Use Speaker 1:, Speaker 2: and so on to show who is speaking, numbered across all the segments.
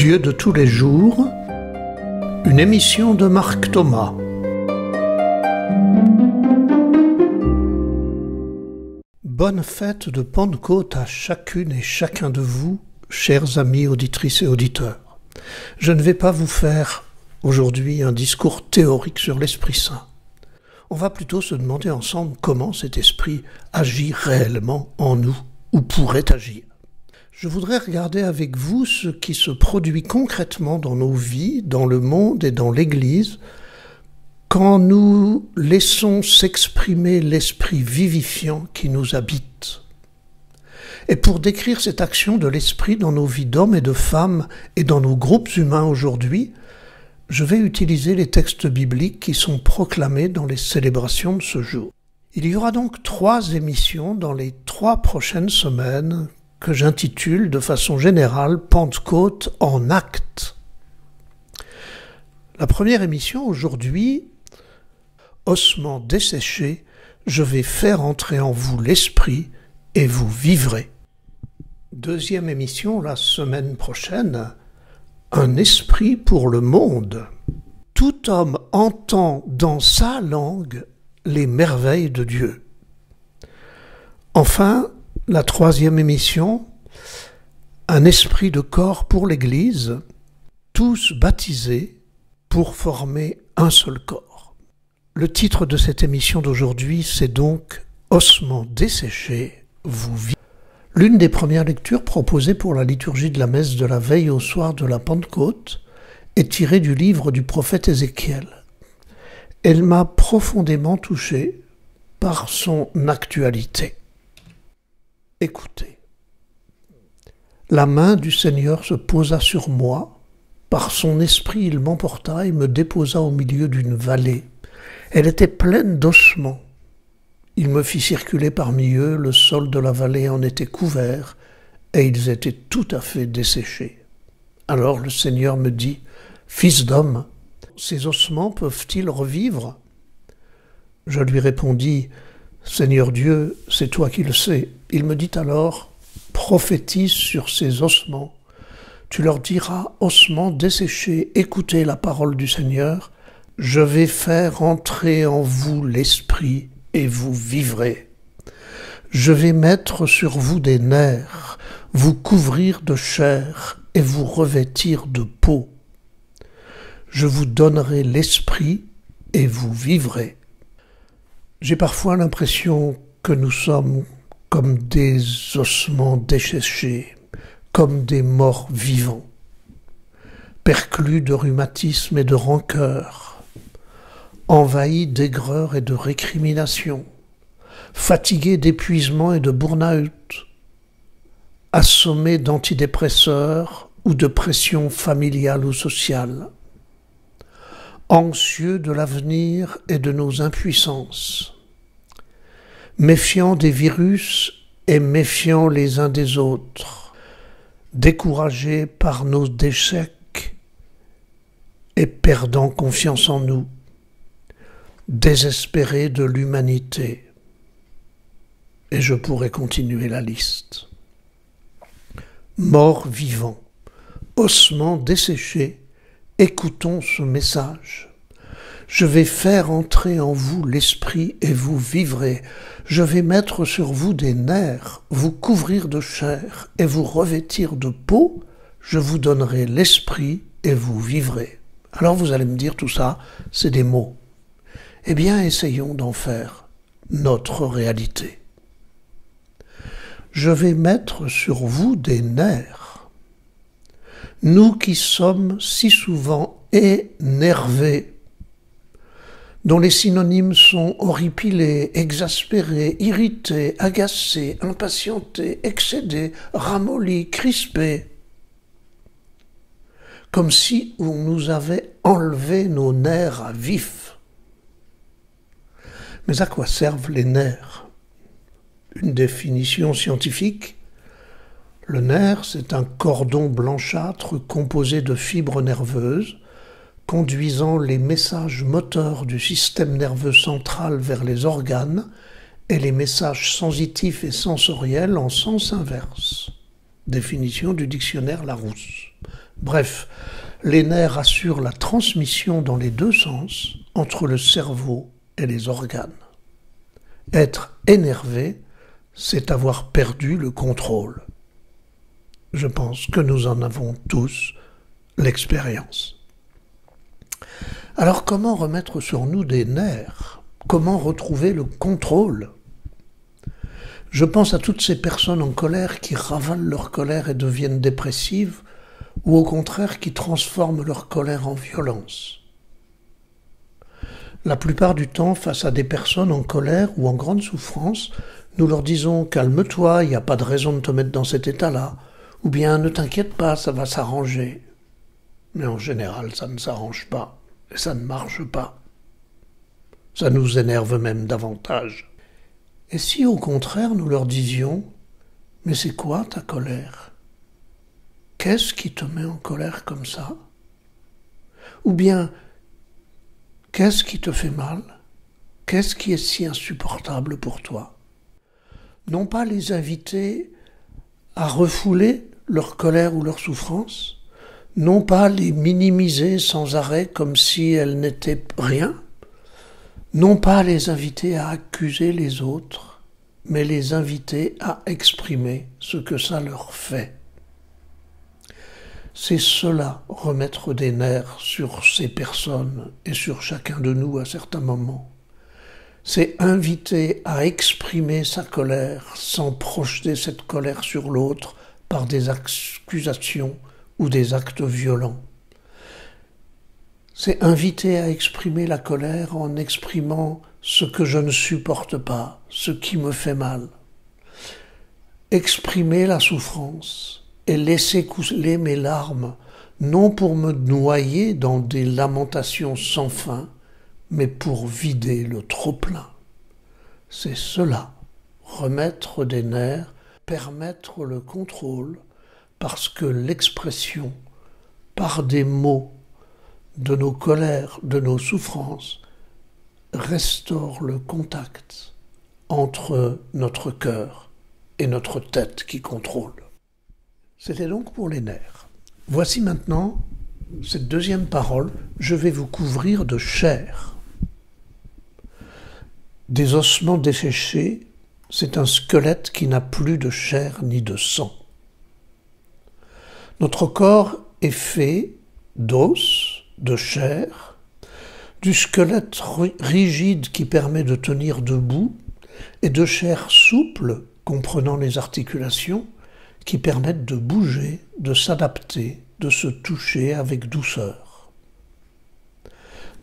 Speaker 1: Dieu de tous les jours, une émission de Marc Thomas. Bonne fête de Pentecôte à chacune et chacun de vous, chers amis auditrices et auditeurs. Je ne vais pas vous faire aujourd'hui un discours théorique sur l'Esprit Saint. On va plutôt se demander ensemble comment cet esprit agit réellement en nous, ou pourrait agir. Je voudrais regarder avec vous ce qui se produit concrètement dans nos vies, dans le monde et dans l'Église, quand nous laissons s'exprimer l'esprit vivifiant qui nous habite. Et pour décrire cette action de l'esprit dans nos vies d'hommes et de femmes et dans nos groupes humains aujourd'hui, je vais utiliser les textes bibliques qui sont proclamés dans les célébrations de ce jour. Il y aura donc 3 émissions dans les 3 prochaines semaines que j'intitule de façon générale « Pentecôte en actes ». La première émission aujourd'hui, « Ossements desséchés, je vais faire entrer en vous l'esprit et vous vivrez ». Deuxième émission la semaine prochaine, « Un esprit pour le monde ». Tout homme entend dans sa langue les merveilles de Dieu. Enfin, la 3e émission, un esprit de corps pour l'Église, tous baptisés pour former un seul corps. Le titre de cette émission d'aujourd'hui, c'est donc « Ossements desséchés, vous vivez ». L'une des premières lectures proposées pour la liturgie de la messe de la veille au soir de la Pentecôte est tirée du livre du prophète Ézéchiel. Elle m'a profondément touché par son actualité. Écoutez, la main du Seigneur se posa sur moi, par son esprit il m'emporta et me déposa au milieu d'une vallée. Elle était pleine d'ossements. Il me fit circuler parmi eux, le sol de la vallée en était couvert, et ils étaient tout à fait desséchés. Alors le Seigneur me dit, « Fils d'homme, ces ossements peuvent-ils revivre ?» Je lui répondis, « Seigneur Dieu, c'est toi qui le sais. » Il me dit alors, « Prophétise sur ces ossements. Tu leur diras, ossements desséchés, écoutez la parole du Seigneur. Je vais faire entrer en vous l'esprit et vous vivrez. Je vais mettre sur vous des nerfs, vous couvrir de chair et vous revêtir de peau. Je vous donnerai l'esprit et vous vivrez. » J'ai parfois l'impression que nous sommes comme des ossements desséchés, comme des morts vivants, perclus de rhumatisme et de rancœur, envahis d'aigreur et de récrimination, fatigués d'épuisement et de burn-out, assommés d'antidépresseurs ou de pression familiale ou sociale, anxieux de l'avenir et de nos impuissances, méfiants des virus et méfiants les uns des autres, découragés par nos échecs et perdant confiance en nous, désespérés de l'humanité. Et je pourrais continuer la liste. Morts vivants, ossements desséchés, écoutons ce message. Je vais faire entrer en vous l'esprit et vous vivrez. Je vais mettre sur vous des nerfs, vous couvrir de chair et vous revêtir de peau. Je vous donnerai l'esprit et vous vivrez. Alors vous allez me dire tout ça, c'est des mots. Eh bien, essayons d'en faire notre réalité. Je vais mettre sur vous des nerfs. Nous qui sommes si souvent énervés, dont les synonymes sont horripilés, exaspérés, irrités, agacés, impatientés, excédés, ramollis, crispés, comme si on nous avait enlevé nos nerfs à vif. Mais à quoi servent les nerfs? Une définition scientifique. Le nerf, c'est un cordon blanchâtre composé de fibres nerveuses, conduisant les messages moteurs du système nerveux central vers les organes et les messages sensitifs et sensoriels en sens inverse. Définition du dictionnaire Larousse. Bref, les nerfs assurent la transmission dans les deux sens entre le cerveau et les organes. Être énervé, c'est avoir perdu le contrôle. Je pense que nous en avons tous l'expérience. Alors comment remettre sur nous des nerfs? Comment retrouver le contrôle? Je pense à toutes ces personnes en colère qui ravalent leur colère et deviennent dépressives, ou au contraire qui transforment leur colère en violence. La plupart du temps, face à des personnes en colère ou en grande souffrance, nous leur disons « calme-toi, il n'y a pas de raison de te mettre dans cet état-là » ou bien « ne t'inquiète pas, ça va s'arranger ». Mais en général, ça ne s'arrange pas et ça ne marche pas. Ça nous énerve même davantage. Et si au contraire nous leur disions « mais c'est quoi ta colère ? Qu'est-ce qui te met en colère comme ça ? Ou bien « qu'est-ce qui te fait mal ? Qu'est-ce qui est si insupportable pour toi ?» Non pas les inviter à refouler leur colère ou leur souffrance, non pas les minimiser sans arrêt comme si elles n'étaient rien, non pas les inviter à accuser les autres, mais les inviter à exprimer ce que ça leur fait. C'est cela, remettre des nerfs sur ces personnes et sur chacun de nous à certains moments. C'est inviter à exprimer sa colère sans projeter cette colère sur l'autre par des accusations ou des actes violents. C'est inviter à exprimer la colère en exprimant ce que je ne supporte pas, ce qui me fait mal. Exprimer la souffrance et laisser couler mes larmes, non pour me noyer dans des lamentations sans fin, mais pour vider le trop-plein. C'est cela, remettre des nerfs, permettre le contrôle, parce que l'expression, par des mots, de nos colères, de nos souffrances, restaure le contact entre notre cœur et notre tête qui contrôle. C'était donc pour les nerfs. Voici maintenant cette deuxième parole, je vais vous couvrir de chair. Des ossements desséchés, c'est un squelette qui n'a plus de chair ni de sang. Notre corps est fait d'os, de chair, du squelette rigide qui permet de tenir debout et de chair souple, comprenant les articulations, qui permettent de bouger, de s'adapter, de se toucher avec douceur.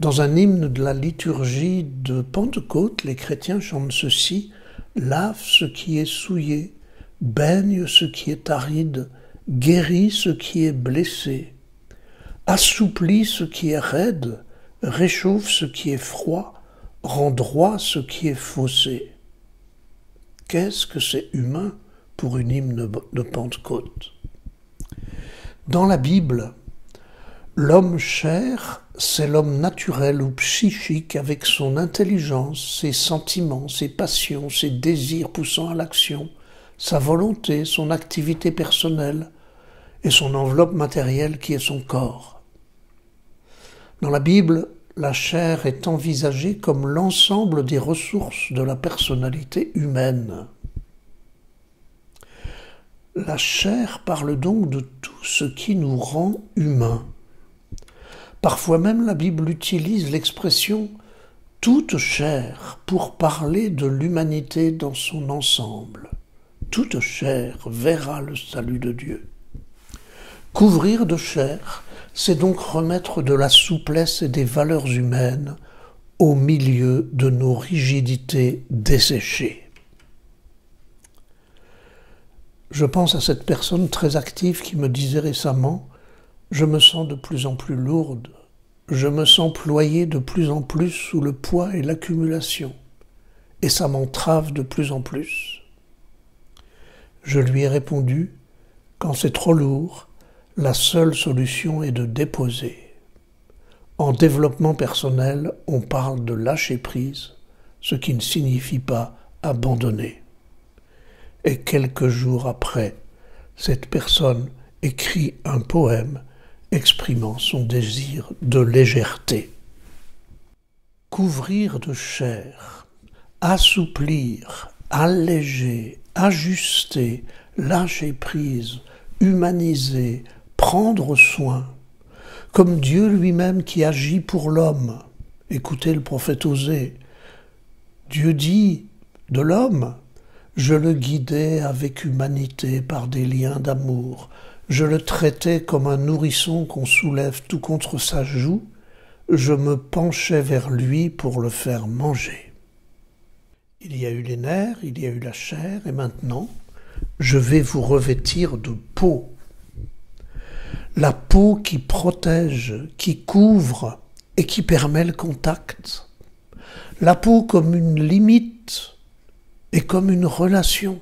Speaker 1: Dans un hymne de la liturgie de Pentecôte, les chrétiens chantent ceci: « Lave ce qui est souillé, baigne ce qui est aride, guéris ce qui est blessé, assouplis ce qui est raide, réchauffe ce qui est froid, rend droit ce qui est faussé. » Qu'est-ce que c'est humain pour une hymne de Pentecôte? Dans la Bible, l'homme chair, c'est l'homme naturel ou psychique avec son intelligence, ses sentiments, ses passions, ses désirs poussant à l'action, sa volonté, son activité personnelle et son enveloppe matérielle qui est son corps. Dans la Bible, la chair est envisagée comme l'ensemble des ressources de la personnalité humaine. La chair parle donc de tout ce qui nous rend humains. Parfois même la Bible utilise l'expression « toute chair » pour parler de l'humanité dans son ensemble. Toute chair verra le salut de Dieu. Couvrir de chair, c'est donc remettre de la souplesse et des valeurs humaines au milieu de nos rigidités desséchées. Je pense à cette personne très active qui me disait récemment « Je me sens de plus en plus lourde, je me sens ployée de plus en plus sous le poids et l'accumulation, et ça m'entrave de plus en plus. » Je lui ai répondu « Quand c'est trop lourd, la seule solution est de déposer. » En développement personnel, on parle de lâcher prise, ce qui ne signifie pas abandonner. Et quelques jours après, cette personne écrit un poème exprimant son désir de légèreté. Couvrir de chair, assouplir, alléger, ajuster, lâcher prise, humaniser, prendre soin, comme Dieu lui-même qui agit pour l'homme. Écoutez le prophète Osée. Dieu dit de l'homme: je le guidais avec humanité par des liens d'amour, je le traitais comme un nourrisson qu'on soulève tout contre sa joue, je me penchais vers lui pour le faire manger. Il y a eu les nerfs, il y a eu la chair, et maintenant, je vais vous revêtir de peau. La peau qui protège, qui couvre et qui permet le contact. La peau comme une limite et comme une relation.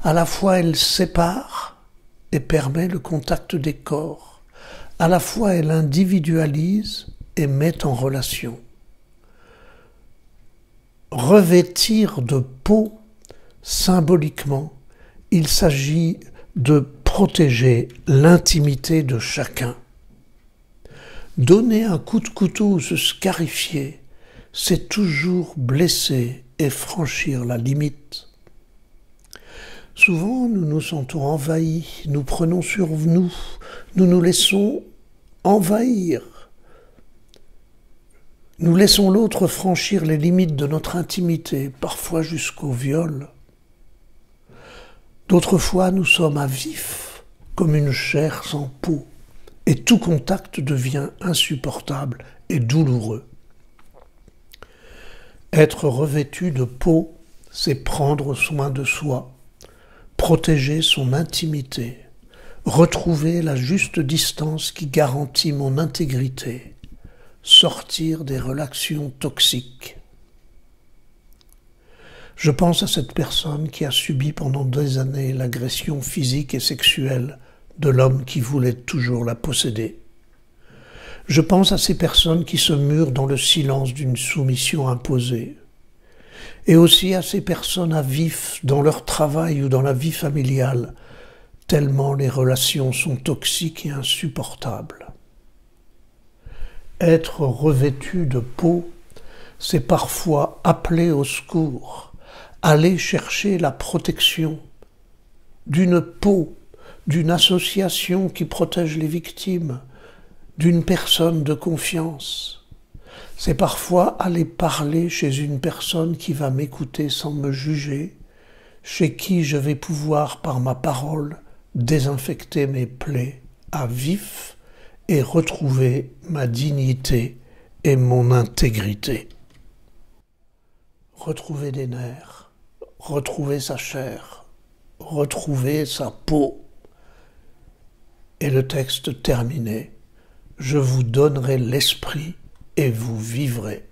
Speaker 1: À la fois elle sépare et permet le contact des corps. À la fois elle individualise et met en relation. Revêtir de peau, symboliquement, il s'agit de protéger l'intimité de chacun. Donner un coup de couteau ou se scarifier, c'est toujours blesser et franchir la limite. Souvent, nous nous sentons envahis, nous prenons sur nous nous laissons envahir. Nous laissons l'autre franchir les limites de notre intimité, parfois jusqu'au viol. D'autres fois, nous sommes à vif, comme une chair sans peau, et tout contact devient insupportable et douloureux. Être revêtu de peau, c'est prendre soin de soi, protéger son intimité, retrouver la juste distance qui garantit mon intégrité, sortir des relations toxiques. Je pense à cette personne qui a subi pendant des années l'agression physique et sexuelle de l'homme qui voulait toujours la posséder. Je pense à ces personnes qui se murent dans le silence d'une soumission imposée. Et aussi à ces personnes à vif dans leur travail ou dans la vie familiale, tellement les relations sont toxiques et insupportables. Être revêtu de peau, c'est parfois appeler au secours, aller chercher la protection d'une peau, d'une association qui protège les victimes, d'une personne de confiance. C'est parfois aller parler chez une personne qui va m'écouter sans me juger, chez qui je vais pouvoir, par ma parole, désinfecter mes plaies à vif et retrouver ma dignité et mon intégrité. Retrouver des nerfs, retrouver sa chair, retrouver sa peau. Et le texte terminé: je vous donnerai l'esprit et vous vivrez.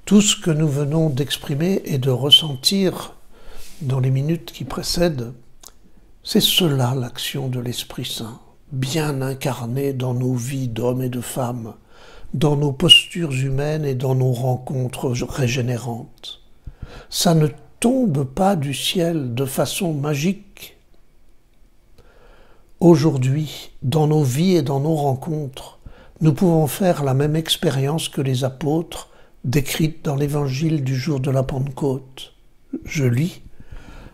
Speaker 1: Tout ce que nous venons d'exprimer et de ressentir dans les minutes qui précèdent, c'est cela l'action de l'Esprit Saint, bien incarné dans nos vies d'hommes et de femmes, dans nos postures humaines et dans nos rencontres régénérantes. Ça ne tombe pas du ciel de façon magique. Aujourd'hui, dans nos vies et dans nos rencontres, nous pouvons faire la même expérience que les apôtres décrite dans l'évangile du jour de la Pentecôte. Je lis: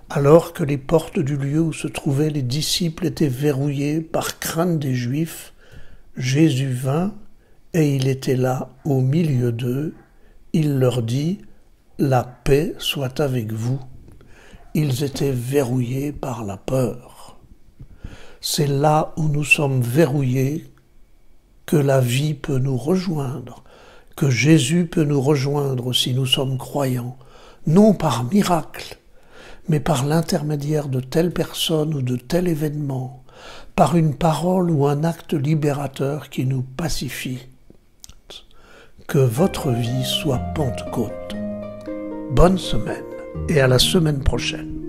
Speaker 1: alors que les portes du lieu où se trouvaient les disciples étaient verrouillées par crainte des Juifs, Jésus vint et il était là au milieu d'eux. Il leur dit: la paix soit avec vous. Ils étaient verrouillés par la peur. C'est là où nous sommes verrouillés que la vie peut nous rejoindre, que Jésus peut nous rejoindre si nous sommes croyants, non par miracle, mais par l'intermédiaire de telle personne ou de tel événement, par une parole ou un acte libérateur qui nous pacifie. Que votre vie soit Pentecôte. Bonne semaine et à la semaine prochaine.